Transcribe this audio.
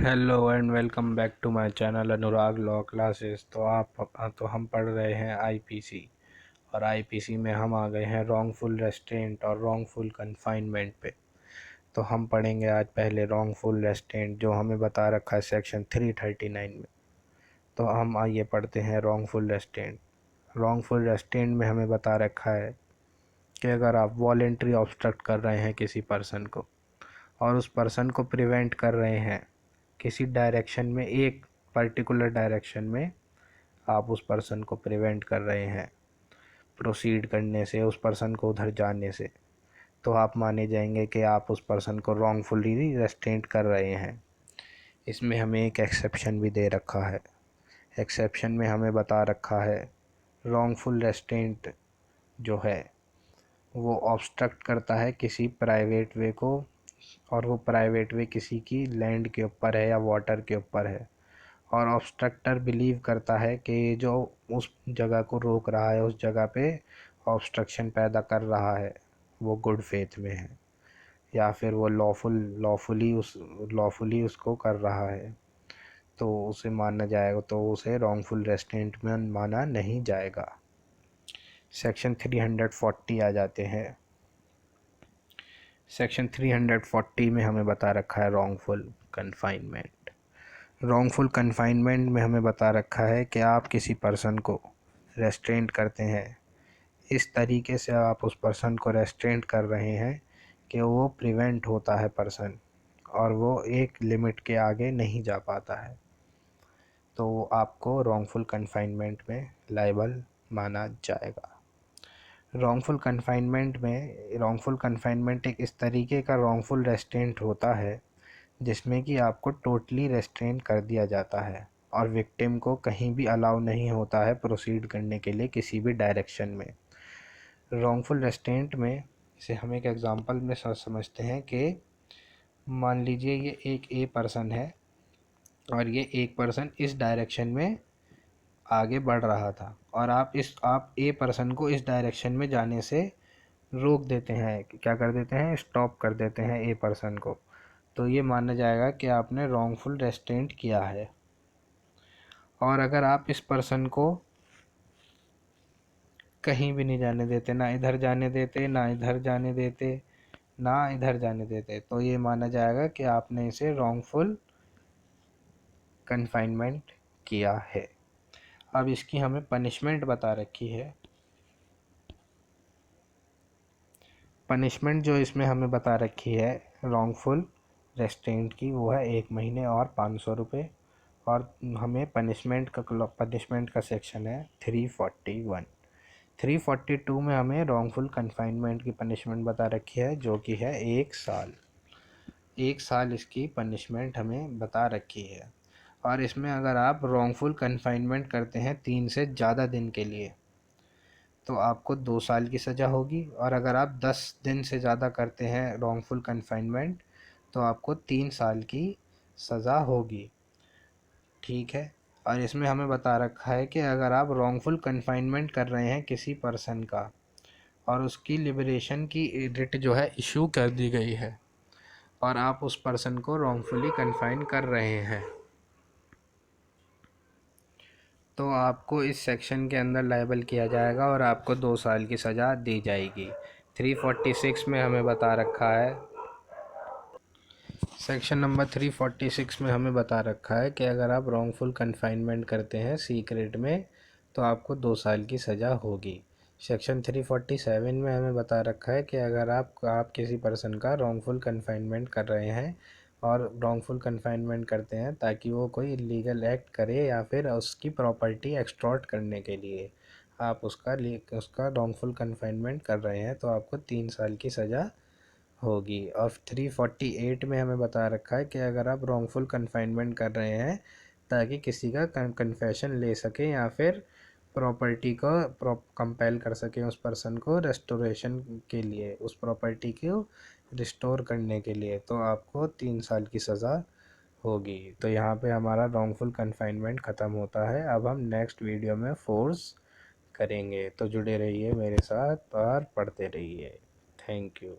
Hello and welcome back to my channel Anurag law classes. तो हम पढ़ रहे हैं आईपीसी, और आईपीसी में हम आ गए हैं रॉन्गफुल रेस्ट्रेंट और रॉन्गफुल कन्फाइनमेंट पे। तो हम पढ़ेंगे आज पहले रॉन्गफुल रेस्ट्रेंट, जो हमें बता रखा है सेक्शन 339 में। तो हम आइए पढ़ते हैं रॉन्गफुल रेस्ट्रेंट। रॉन्गफुल रेस्ट्रेंट में हमें बता रखा है कि अगर आप वॉलेंट्री ऑब्स्ट्रक्ट कर रहे हैं किसी पर्सन को, और उस पर्सन को प्रिवेंट कर रहे हैं किसी डायरेक्शन में, एक पर्टिकुलर डायरेक्शन में आप उस पर्सन को प्रिवेंट कर रहे हैं प्रोसीड करने से, उस पर्सन को उधर जाने से, तो आप माने जाएंगे कि आप उस पर्सन को रॉन्गफुली रेस्ट्रेंट कर रहे हैं। इसमें हमें एक एक्सेप्शन भी दे रखा है। एक्सेप्शन में हमें बता रखा है रॉन्गफुल रेस्ट्रेंट जो है वो ऑब्स्ट्रक्ट करता है किसी प्राइवेट वे को, और वो प्राइवेट वे किसी की लैंड के ऊपर है या वाटर के ऊपर है, और ऑब्स्ट्रक्टर बिलीव करता है कि जो उस जगह को रोक रहा है, उस जगह पे ऑब्स्ट्रक्शन पैदा कर रहा है, वो गुड फेथ में है, या फिर वो लॉफुली उसको कर रहा है, तो उसे माना जाएगा, तो उसे रॉन्गफुल रेस्ट्रेंट में माना नहीं जाएगा। सेक्शन 340 आ जाते हैं। सेक्शन 340 में हमें बता रखा है रॉन्गफुल कन्फाइनमेंट। रॉन्गफुल कन्फाइनमेंट में हमें बता रखा है कि आप किसी पर्सन को रेस्ट्रेंट करते हैं, इस तरीके से आप उस पर्सन को रेस्ट्रेंट कर रहे हैं कि वो प्रिवेंट होता है पर्सन, और वो एक लिमिट के आगे नहीं जा पाता है, तो आपको रॉन्गफुल कन्फाइनमेंट में लायबल माना जाएगा। रॉन्गफुल कन्फाइनमेंट एक इस तरीके का रॉन्गफुल रेस्ट्रेंट होता है जिसमें कि आपको टोटली रेस्ट्रेन कर दिया जाता है, और विक्टिम को कहीं भी अलाउ नहीं होता है प्रोसीड करने के लिए किसी भी डायरेक्शन में। रॉन्गफुल रेस्ट्रेंट में से हम एक एग्जांपल में समझते हैं कि मान लीजिए ये एक ए पर्सन है, और ये एक पर्सन इस डायरेक्शन में आगे बढ़ रहा था, और आप ए पर्सन को इस डायरेक्शन में जाने से रोक देते हैं, क्या कर देते हैं, स्टॉप कर देते हैं ए पर्सन को, तो ये माना जाएगा कि आपने रॉन्गफुल रेस्ट्रेंट किया है। और अगर आप इस पर्सन को कहीं भी नहीं जाने देते, ना इधर जाने देते, ना इधर जाने देते, ना इधर जाने देते, तो ये माना जाएगा कि आपने इसे रॉन्गफुल कन्फाइनमेंट किया है। अब इसकी हमें पनिशमेंट बता रखी है। पनिशमेंट जो इसमें हमें बता रखी है रॉन्गफुल रेस्ट्रेंट की, वो है 1 महीने और 500 रुपये। और हमें पनिशमेंट का सेक्शन है 341। 342 में हमें रॉन्गफुल कन्फाइनमेंट की पनिशमेंट बता रखी है, जो कि है 1 साल। 1 साल इसकी पनिशमेंट हमें बता रखी है। और इसमें अगर आप रॉन्गफुल कन्फाइनमेंट करते हैं 3 से ज़्यादा दिन के लिए, तो आपको 2 साल की सज़ा होगी, और अगर आप 10 दिन से ज़्यादा करते हैं रॉन्गफुल कन्फाइनमेंट, तो आपको 3 साल की सज़ा होगी। ठीक है। और इसमें हमें बता रखा है कि अगर आप रॉन्गफुल कन्फाइनमेंट कर रहे हैं किसी पर्सन का, और उसकी लिबरेशन की रिट जो है इशू कर दी गई है, और आप उस पर्सन को रॉन्गफुली कन्फाइन कर रहे हैं, तो आपको इस सेक्शन के अंदर लायबल किया जाएगा, और आपको 2 साल की सज़ा दी जाएगी। 346 में हमें बता रखा है, सेक्शन नंबर 346 में हमें बता रखा है कि अगर आप रॉन्गफुल कन्फाइनमेंट करते हैं सीक्रेट में, तो आपको 2 साल की सज़ा होगी। सेक्शन 347 में हमें बता रखा है कि अगर आप किसी पर्सन का रॉन्गफुल कन्फाइनमेंट कर रहे हैं, और रॉन्गफुल कन्फाइनमेंट करते हैं ताकि वो कोई इलीगल एक्ट करे या फिर उसकी प्रॉपर्टी एक्सटॉर्ट करने के लिए आप उसका रॉन्गफुल कन्फाइनमेंट कर रहे हैं, तो आपको 3 साल की सज़ा होगी। और 348 में हमें बता रखा है कि अगर आप रॉन्गफुल कन्फाइनमेंट कर रहे हैं ताकि किसी का कन्फेशन ले सकें, या फिर प्रॉपर्टी को कंपेल कर सकें उस पर्सन को रेस्टोरेशन के लिए, उस प्रॉपर्टी को रिस्टोर करने के लिए, तो आपको 3 साल की सज़ा होगी। तो यहाँ पे हमारा रॉन्गफुल कन्फाइनमेंट ख़त्म होता है। अब हम नेक्स्ट वीडियो में फोर्स करेंगे, तो जुड़े रहिए मेरे साथ और पढ़ते रहिए। Thank you.